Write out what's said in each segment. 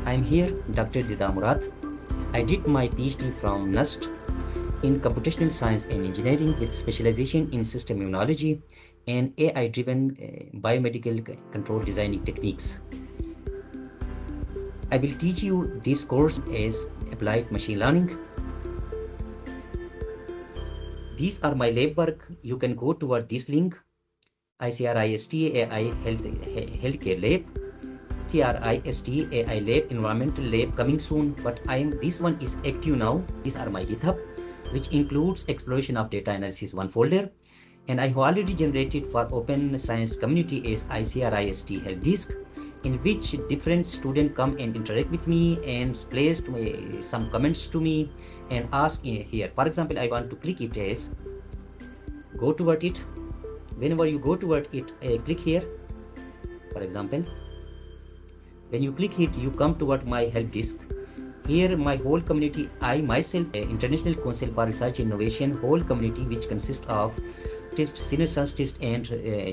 I'm here, Dr. Dida Murad. I did my PhD from NUST in computational science and engineering with specialization in system immunology and AI-driven biomedical control designing techniques. I will teach you this course as applied machine learning. These are my lab work. You can go toward this link, ICRI-STE AI Healthcare Lab, ICRI-STE AI Lab, Environmental Lab coming soon, but this one is active now. These are my GitHub, which includes exploration of data analysis one folder. And I have already generated for open science community as ICRI-STE help disk, in which different students come and interact with me and place some comments to me and ask here. For example, I want to click it as, go toward it. Whenever you go toward it, click here. For example, when you click it, you come toward my help disk. Here, my whole community, I myself, International Council for Research Innovation, whole community which consists of senior scientists and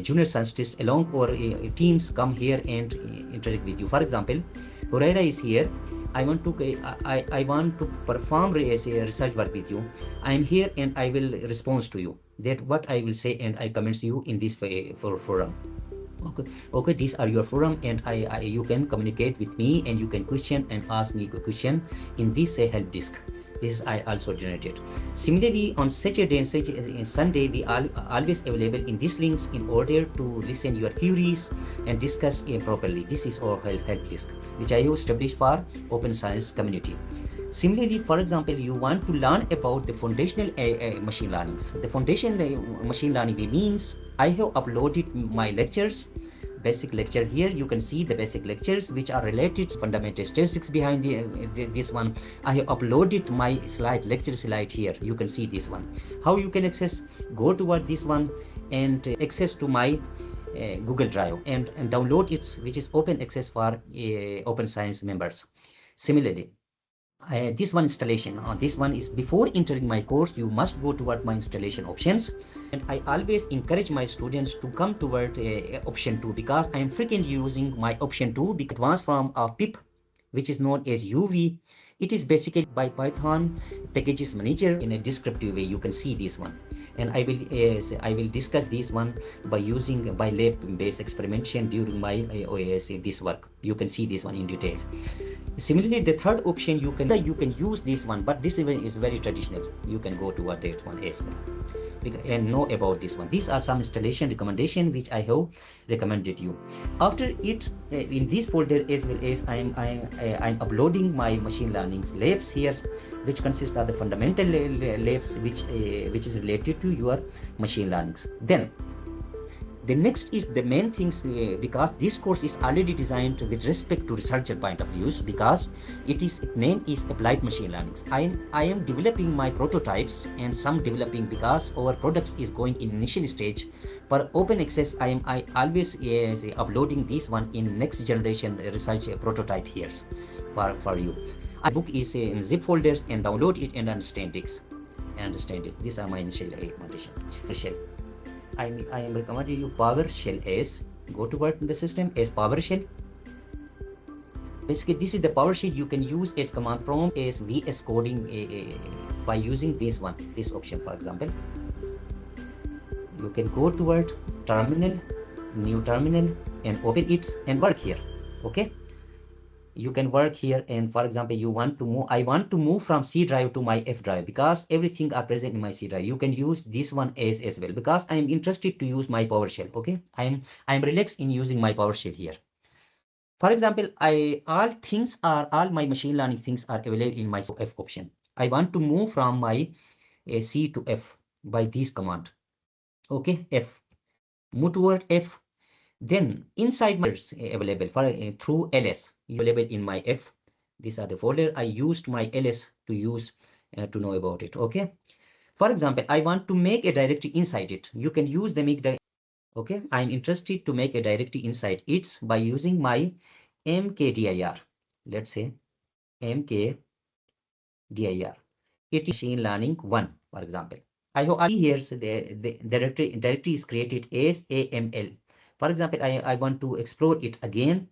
junior scientists along or teams come here and interact with you. For example, Huraira is here. I want to perform research work with you. I am here and I will respond to you. That what I will say and I comments you in this forum. Okay, these are your forum and you can communicate with me and you can question and ask me a question in this help disk. This I also generated. Similarly, on Saturday and Sunday, we are always available in these links in order to listen your queries and discuss properly. This is our help disk, which I have established for open science community. Similarly, for example, you want to learn about the foundational machine learnings. The foundational machine learning means I have uploaded my lectures, basic lecture here. You can see the basic lectures which are related to fundamental statistics behind this one. I have uploaded my lecture slide here. You can see this one. How you can access? Go toward this one and access to my Google Drive and download it, which is open access for open science members. Similarly, this one installation, this one is before entering my course, you must go toward my installation options. And I always encourage my students to come toward option 2 because I am frequently using my option 2 because advanced form of PIP, which is known as UV. It is basically by Python packages manager in a descriptive way. You can see this one. And I will discuss this one by using lab-based experimentation during my this work. You can see this one in detail. Similarly, the third option you can use this one, but this even is very traditional. You can go toward that one as well and know about this one. These are some installation recommendation which I have recommended you. After it, in this folder as well as I'm uploading my machine learning labs here, which consist of the fundamental labs which is related to your machine learnings. Then the next is the main things because this course is already designed with respect to researcher point of views because its name is applied machine learning. I am developing my prototypes and some developing because our products is going in initial stage. For open access, I always uploading this one in next generation research prototype here for you. Our book is in zip folders and download it and understand it. These are my initial recommendation. I am recommending you Powershell as, go toward the system as Powershell. Basically, this is the Powershell you can use as command prompt as VS coding by using this option. For example, you can go toward terminal, new terminal, and open it and work here. Okay. You can work here and for example I want to move from C drive to my F drive because everything are present in my C drive. You can use this one as well because I am interested to use my PowerShell. Okay, I am relaxed in using my PowerShell here. For example, all my machine learning things are available in my F option. I want to move from my C to F by this command. Okay, F, move toward F. Then inside my available for through ls available in my F. These are the folder I used my ls to use to know about it. Okay, for example, I want to make a directory inside it. You can use the make directory. Okay, I'm interested to make a directory inside it by using my mkdir. Let's say mkdir. It is machine learning 1, for example. I have here so the directory is created as AML. For example, I want to explore it again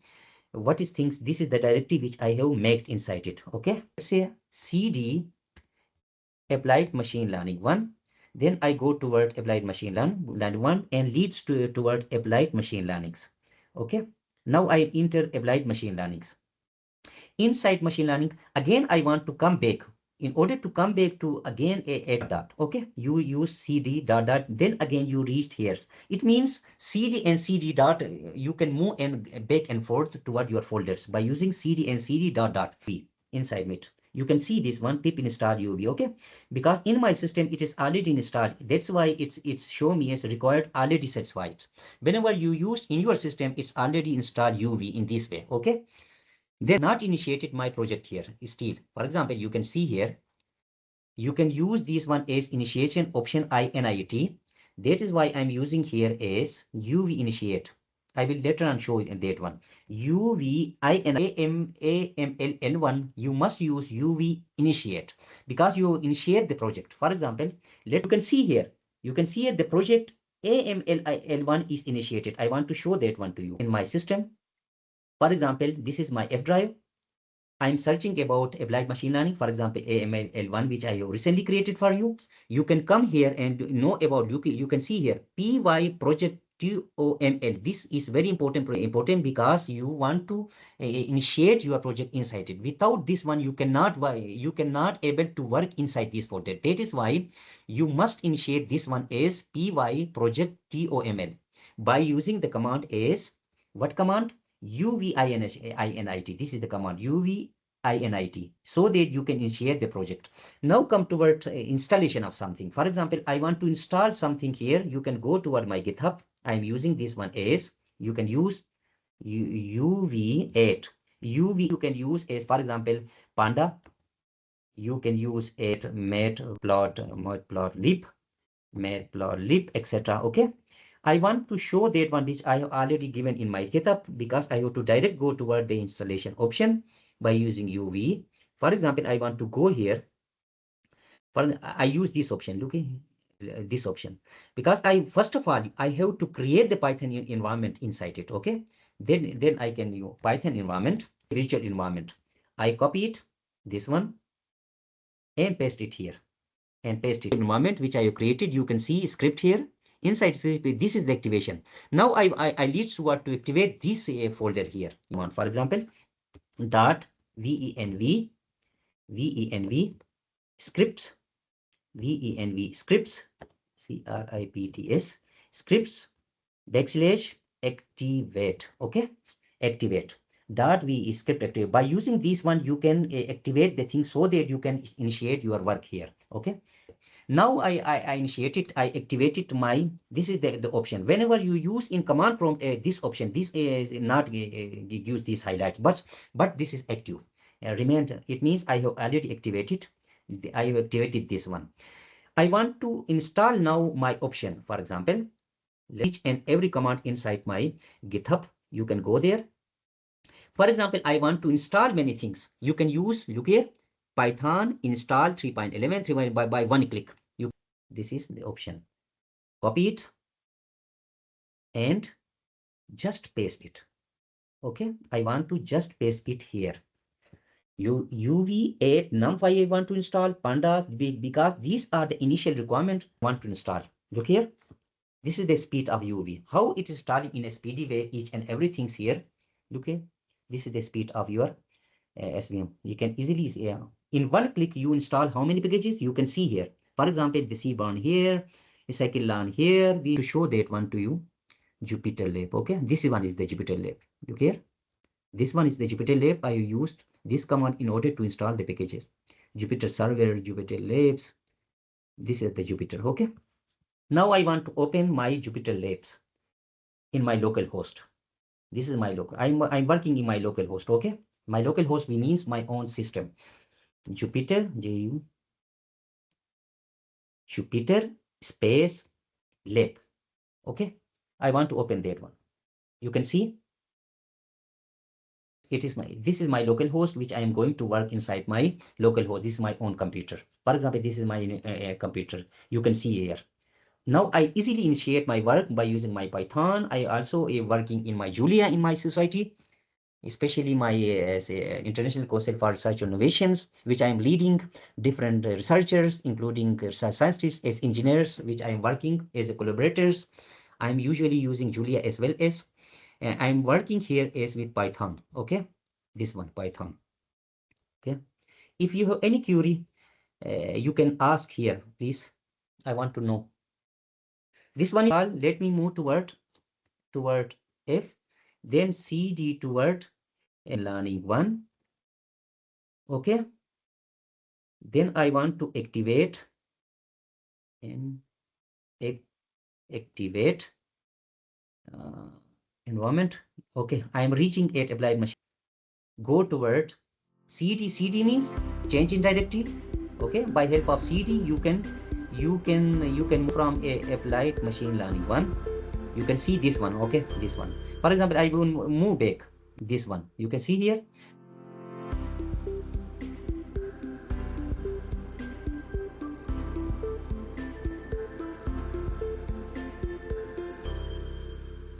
what is things, this is the directory which I have made inside it. Okay, let's say cd applied machine learning 1, then I go toward applied machine learning 1 and leads toward applied machine learnings. Okay, now I enter applied machine learnings. Inside machine learning, again I want to come back. In order to come back to again a dot, okay, you use cd dot dot, then again you reached here. It means cd and cd dot, you can move and back and forth toward your folders by using cd and cd dot dot v inside it. You can see this one pip install uv, okay, because in my system it is already installed. That's why it's show me as required already satisfied. Whenever you use in your system, it's already installed uv in this way, okay. They not initiated my project here still. For example, you can see here, you can use this one as initiation option init. That is why I'm using here as uv initiate. I will later on show that one. uv aml1, you must use uv initiate because you initiate the project. For example, you can see here the project aml1 is initiated. I want to show that one to you in my system. For example, this is my F drive. I'm searching about applied machine learning, for example, AML1, which I have recently created for you. You can come here and know about, you can see here, PY project TOML. This is very important because you want to initiate your project inside it. Without this one, you cannot able to work inside this folder. That is why you must initiate this one as PY project TOML by using the command as, what command? uvinit. This is the command uvinit, so that you can initiate the project. Now come toward installation of something. For example, I want to install something here. You can go toward my GitHub. I'm using this one as, you can use uv8. uv you can use as, for example, Panda. You can use it Matplotlib, etc. Okay. I want to show that one which I have already given in my GitHub, because I have to direct go toward the installation option by using UV. For example, I want to go here. I use this option. Look, this option, because first of all I have to create the Python environment inside it. Okay, then I can use Python environment, virtual environment. I copy it, this one, and paste it here, and paste it environment which I have created. You can see script here. Inside this is the activation. Now I lead toward to activate this folder here. For example, dot venv scripts, scripts, CRIPTS scripts / activate. Okay, activate dot v script activate. By using this one, you can activate the thing so that you can initiate your work here. Okay. Now I initiated, I activated my, this is the option. Whenever you use in command prompt this option, this is not use this highlight, but this is active. Remain, it means I have already activated. I have activated this one. I want to install now my option. For example, each and every command inside my GitHub, you can go there. For example, I want to install many things. You can use, look here, Python install 3.11 by one click. This is the option. Copy it and just paste it. Okay, I want to just paste it here. UV8 NumPy I want to install, Pandas, because these are the initial requirements I want to install. Look here. This is the speed of UV. How it is installing in a speedy way, each and everything's here. Look here. This is the speed of your SVM. You can easily see, in one click you install how many packages you can see here. For example, the Cburn here, Scikit-learn here. We to show that one to you. Jupyter-Lab. Okay, this one is the Jupyter-Lab. Look here. This one is the Jupyter-Lab. I used this command in order to install the packages. Jupyter Server, Jupyter-Labs. This is the Jupyter. Okay. Now I want to open my Jupyter-Labs in my local host. This is my local. I'm working in my local host. Okay. My local host means my own system. Jupyter, Jupyter space lab. Okay, I want to open that one. You can see it is this is my local host which I am going to work inside my local host. This is my own computer. For example, this is my computer. You can see here. Now I easily initiate my work by using my Python. I also working in my Julia in my society. especially my international council for research innovations, which I am leading, different researchers, including research scientists, as engineers, which I am working as collaborators. I'm usually using Julia as well as I'm working here as with Python. Okay, this one Python. Okay, if you have any query, you can ask here, please. I want to know. This one is all. Let me move toward F, then CD toward learning 1. Okay, then I want to activate and activate environment. Okay, I am reaching at applied machine. Go toward CD. CD means change in directive. Okay, by help of CD you can move from a applied machine learning 1. You can see this one. Okay, this one. For example, I will move back this one. You can see here